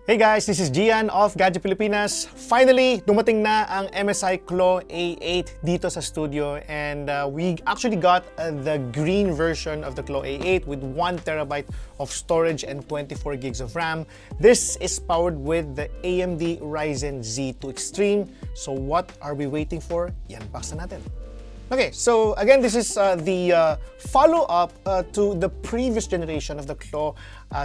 Hey guys, this is Gian of Gadget Pilipinas. Finally, dumating na ang MSI Claw A8 dito sa studio, and we actually got the green version of the Claw A8 with 1TB of storage and 24 gigs of RAM. This is powered with the AMD Ryzen Z2 Extreme. So what are we waiting for? Yan, box na natin. Okay, so again, this is the follow-up to the previous generation of the Claw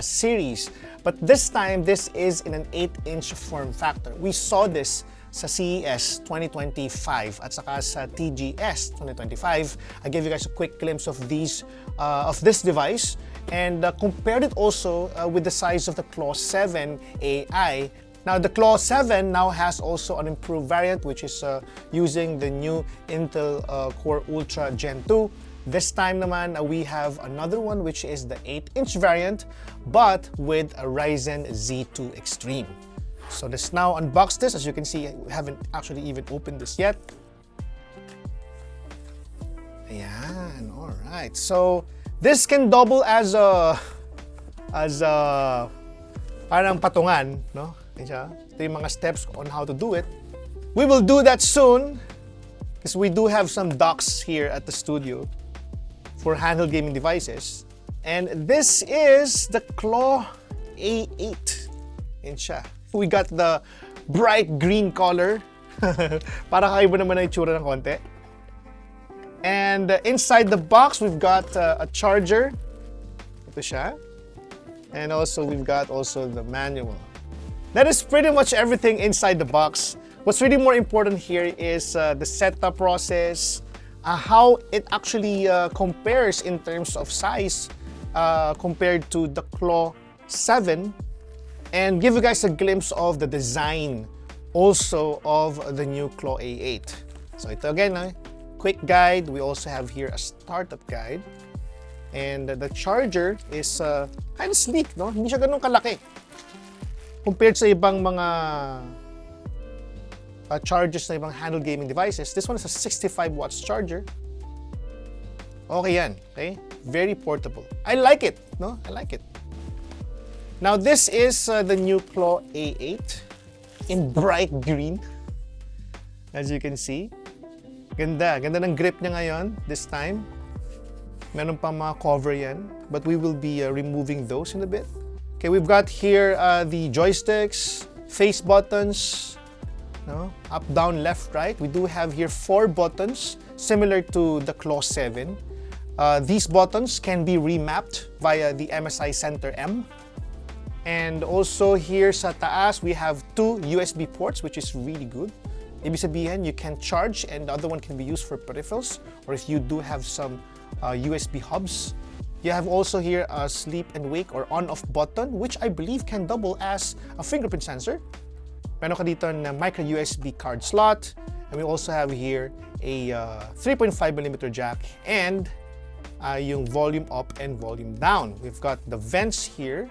series. But this time, this is in an 8-inch form factor. We saw this sa CES 2025 at saka sa TGS 2025. I gave you guys a quick glimpse of this device and compared it also with the size of the Claw 7 AI. Now, the Claw 7 now has also an improved variant, which is using the new Intel Core Ultra Gen 2. This time naman, we have another one, which is the 8-inch variant, but with a Ryzen Z2 Extreme. So let's now unbox this. As you can see, we haven't actually even opened this yet. Ayan, all right. So this can double as a parang patungan, no? Ito yung mga steps on how to do it. We will do that soon because we do have some docks here at the studio for handheld gaming devices. And this is the Claw A8. Yan siya. We got the bright green color. Para kakaiba naman ang itsura ng konti. And inside the box, we've got a charger. Ito siya. And also, we've got also the manual. That is pretty much everything inside the box. What's really more important here is the setup process, how it actually compares in terms of size compared to the Claw 7, and give you guys a glimpse of the design also of the new Claw A8. So ito again, quick guide. We also have here a startup guide. And the charger is kind of sleek, no? Hindi siya ganun kalaki. Compared sa ibang mga chargers na ibang handheld gaming devices, this one is a 65 watts charger. Okay yan, okay? Very portable. I like it, no? I like it. Now this is the new Claw A8 in bright green. As you can see. Ganda. Ganda ng grip niya ngayon, this time. Meron pa mga cover yan, but we will be removing those in a bit. Okay, we've got here the joysticks, face buttons, no? Up, down, left, right. We do have here 4 buttons, similar to the Claw 7. These buttons can be remapped via the MSI Center M. And also here sa taas, we have 2 USB ports, which is really good. Ibig sabihin, you can charge and the other one can be used for peripherals, or if you do have some USB hubs. You have also here a sleep and wake or on-off button, which I believe can double as a fingerprint sensor. Meron ka dito na micro USB card slot. And we also have here a 3.5mm jack and yung volume up and volume down. We've got the vents here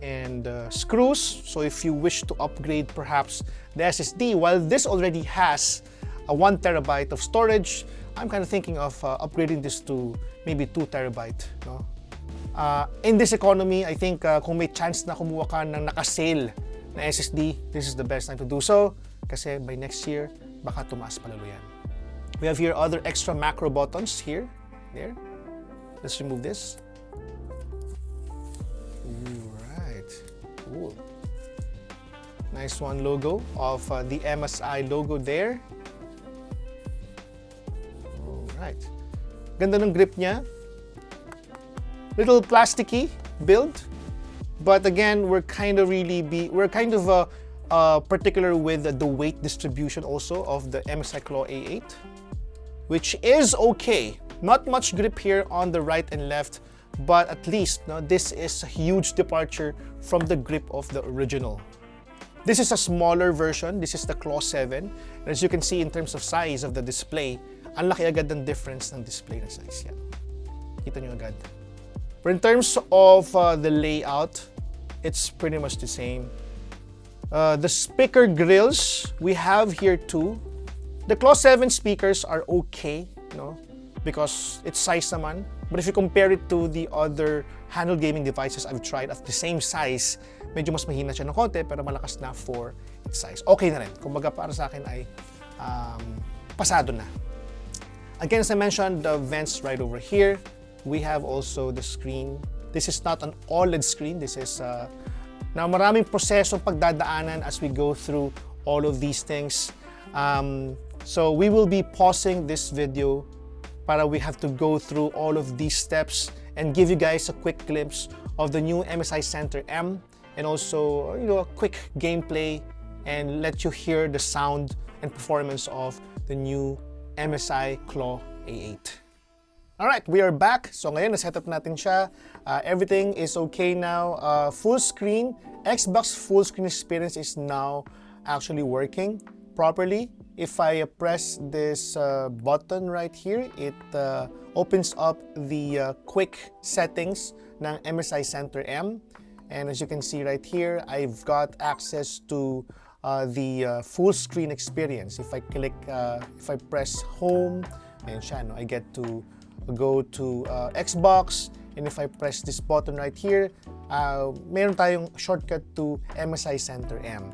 and screws. So if you wish to upgrade perhaps the SSD, while this already has a 1TB of storage, I'm kind of thinking of upgrading this to maybe 2TB. No? In this economy, I think kung may chance na kumuha ka ng naka-sale na SSD, this is the best time to do so. Kasi by next year, baka tumaas palalo yan. We have here other extra macro buttons here. There. Let's remove this. Alright. Cool. Nice one logo of the MSI logo there. Right. Ganda ng grip niya. Little plasticky build, but again, we're kind of particular with the weight distribution also of the MSI Claw A8, which is okay. Not much grip here on the right and left, but at least this is a huge departure from the grip of the original. This is a smaller version. This is the Claw 7. And as you can see in terms of size of the display, ang laki agad ng difference ng display na size yan. Kita nyo agad. But in terms of the layout, it's pretty much the same. The speaker grills, we have here too. The Claw 7 speakers are okay, no? because it's size naman. But if you compare it to the other handheld gaming devices I've tried at the same size, medyo mas mahina siya ng konti pero malakas na for its size. Okay na rin. Kumbaga para sa akin ay pasado na. Again, as I mentioned, the vents right over here. We have also the screen. This is not an OLED screen. This is now maraming prosesong pagdadaanan as we go through all of these things. So we will be pausing this video para we have to go through all of these steps and give you guys a quick glimpse of the new MSI Center M and also a quick gameplay and let you hear the sound and performance of the new MSI Claw A8. Alright, we are back. So ngayon, na-set up natin siya. Everything is okay now. Full screen, Xbox full screen experience is now actually working properly. If I press this button right here, it opens up the quick settings ng MSI Center M. And as you can see right here, I've got access to the full screen experience. If I click, if I press home, ayan siya, no? I get to go to Xbox. And if I press this button right here, meron tayong shortcut to MSI Center M.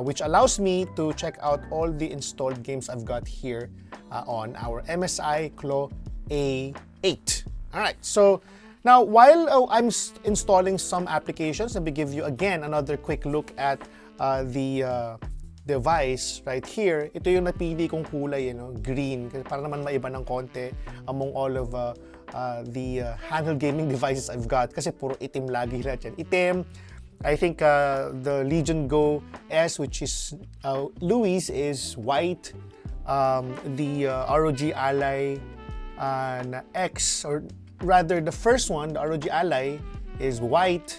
Which allows me to check out all the installed games I've got here on our MSI Claw A8. Alright, so now while I'm installing some applications, let me give you again another quick look at the device right here. Ito yung napili kong kulay, green, para naman maiba ng konti among all of the handheld gaming devices I've got. Kasi puro itim lagi lahat yan. Itim. I think the Legion Go S, which is Louis, is white. The ROG Ally na X, or rather the first one, the ROG Ally, is white.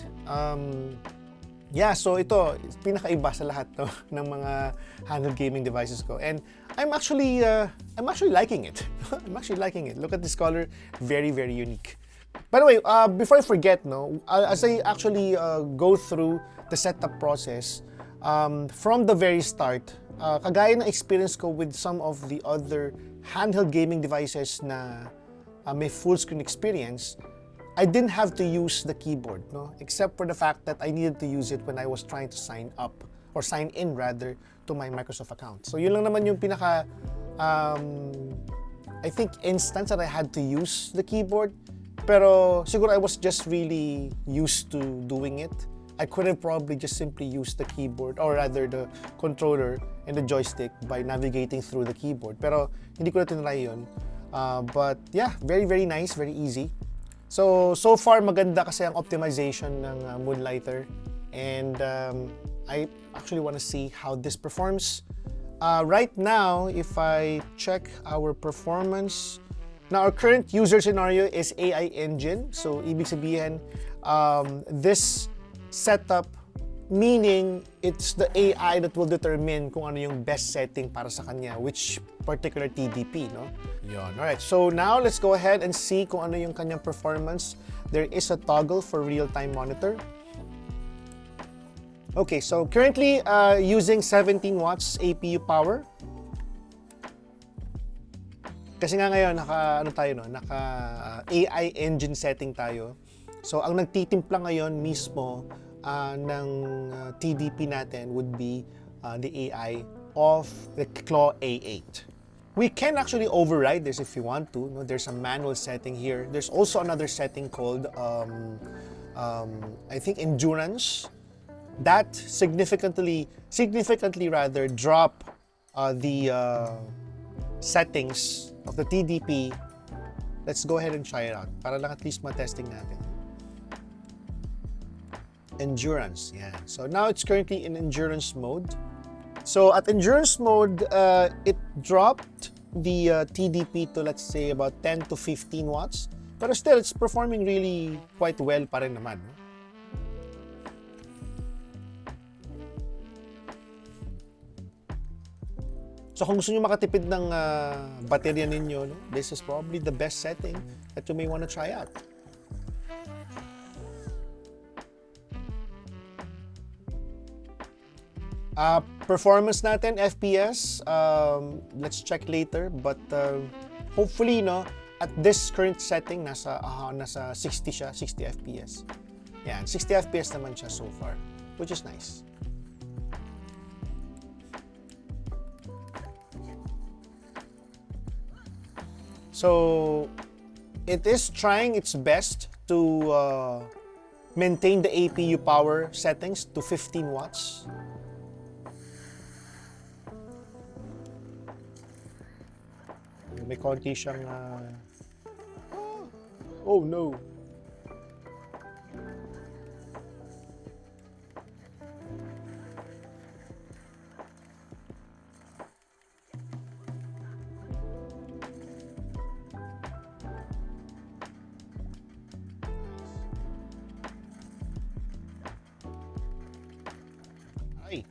Yeah, so ito, pinakaiba sa lahat ng mga handheld gaming devices ko. And I'm actually liking it. I'm actually liking it. Look at this color, very, very unique. By the way, before I forget, as I actually go through the setup process, from the very start, kagaya ng experience ko with some of the other handheld gaming devices na may full screen experience, I didn't have to use the keyboard, except for the fact that I needed to use it when I was trying to sign up, or sign in rather, to my Microsoft account. So yun lang naman yung pinaka, I think, instance that I had to use the keyboard. Pero siguro I was just really used to doing it. I could have probably just simply used the keyboard, or rather the controller and the joystick by navigating through the keyboard. Pero hindi ko na tinry yun. But yeah, very, very nice, very easy. So far maganda kasi ang optimization ng Moonlighter. And I actually want to see how this performs. Right now, if I check our performance, now, our current user scenario is AI engine. So, ibig sabihin, this setup, meaning it's the AI that will determine kung ano yung best setting para sa kanya, which particular TDP, Yun. Alright, so now let's go ahead and see kung ano yung kanyang performance. There is a toggle for real-time monitor. Okay, so currently using 17 watts APU power. Kasi nga ngayon, naka AI engine setting tayo. So, ang nagtitimpla ngayon mismo ng TDP natin would be the AI of the Claw A8. We can actually override this if you want to. There's a manual setting here. There's also another setting called, I think, endurance. That significantly rather drop the settings of the TDP. Let's go ahead and try it out para lang at least ma-testing natin. Endurance, yeah. So now it's currently in endurance mode. So at endurance mode, it dropped the TDP to, let's say, about 10 to 15 watts. Pero still, it's performing really quite well pa rin naman. So kung gusto nyo makatipid ng baterya ninyo, this is probably the best setting that you may want to try out. Performance natin, FPS, let's check later, but hopefully, at this current setting, nasa 60 siya, 60 FPS. Yan, 60 FPS naman siya so far, which is nice. So, it is trying its best to maintain the APU power settings to 15 watts. May konti siyang oh no. Ay.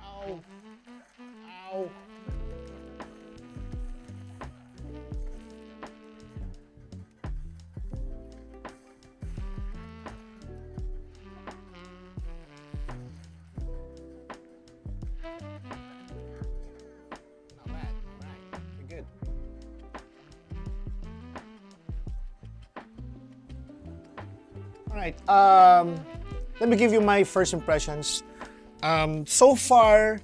Ow. Ow. Not bad. All right. We're good. All right. Let me give you my first impressions. So far,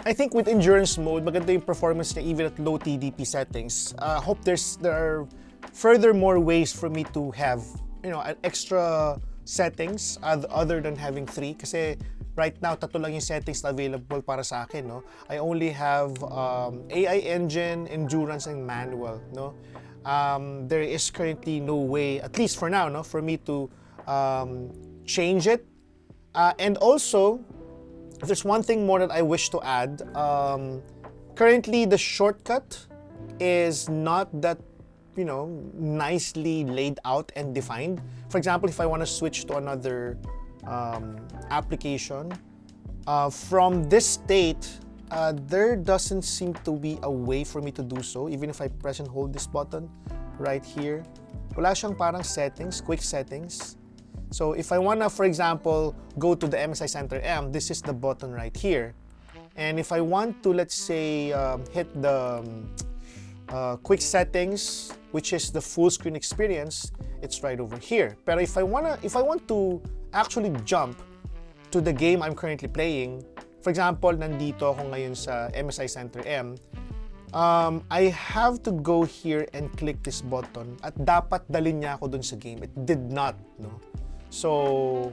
I think with endurance mode, maganda yung performance niya even at low TDP settings. Hope there are furthermore ways for me to have, an extra settings other than having 3. Kasi right now, 3 lang yung settings na available para sa akin, no? I only have AI engine, endurance, and manual, no? There is currently no way, at least for now, no, for me to change it. And also, if there's one thing more that I wish to add, currently the shortcut is not that, nicely laid out and defined. For example, if I want to switch to another application, from this state, there doesn't seem to be a way for me to do so, even if I press and hold this button right here. Wala siyang parang settings, quick settings. So if I wanna, for example, go to the MSI Center M, this is the button right here. And if I want to, let's say, hit the quick settings, which is the full screen experience, it's right over here. Pero if I want to actually jump to the game I'm currently playing, for example, nandito ako ngayon sa MSI Center M, I have to go here and click this button at dapat dalhin niya ako dun sa game. It did not, no? So,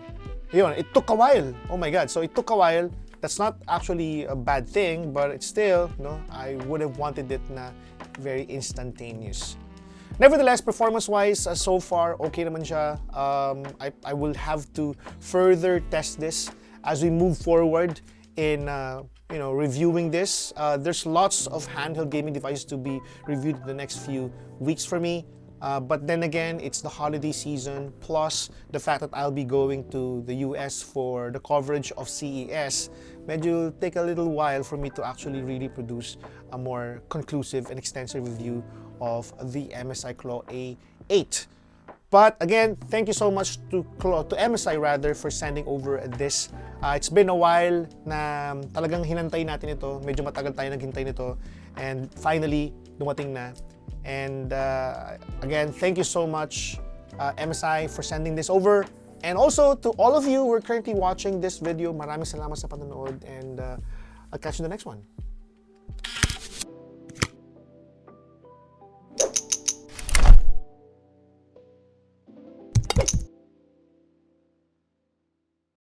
yun, it took a while. Oh my God. So it took a while. That's not actually a bad thing, but it's still, I would have wanted it na very instantaneous. Nevertheless, performance-wise, so far, okay naman siya. I will have to further test this as we move forward in, reviewing this. There's lots of handheld gaming devices to be reviewed in the next few weeks for me. But then again, it's the holiday season, plus the fact that I'll be going to the US for the coverage of CES. Medyo take a little while for me to actually really produce a more conclusive and extensive review of the MSI Claw A8. But again, thank you so much to MSI rather for sending over this. It's been a while na talagang hinantay natin ito. Medyo matagal tayo naghintay nito. And finally, dumating na. And again, thank you so much, MSI, for sending this over. And also to all of you who are currently watching this video, maraming salamat sa panonood, and I'll catch you in the next one.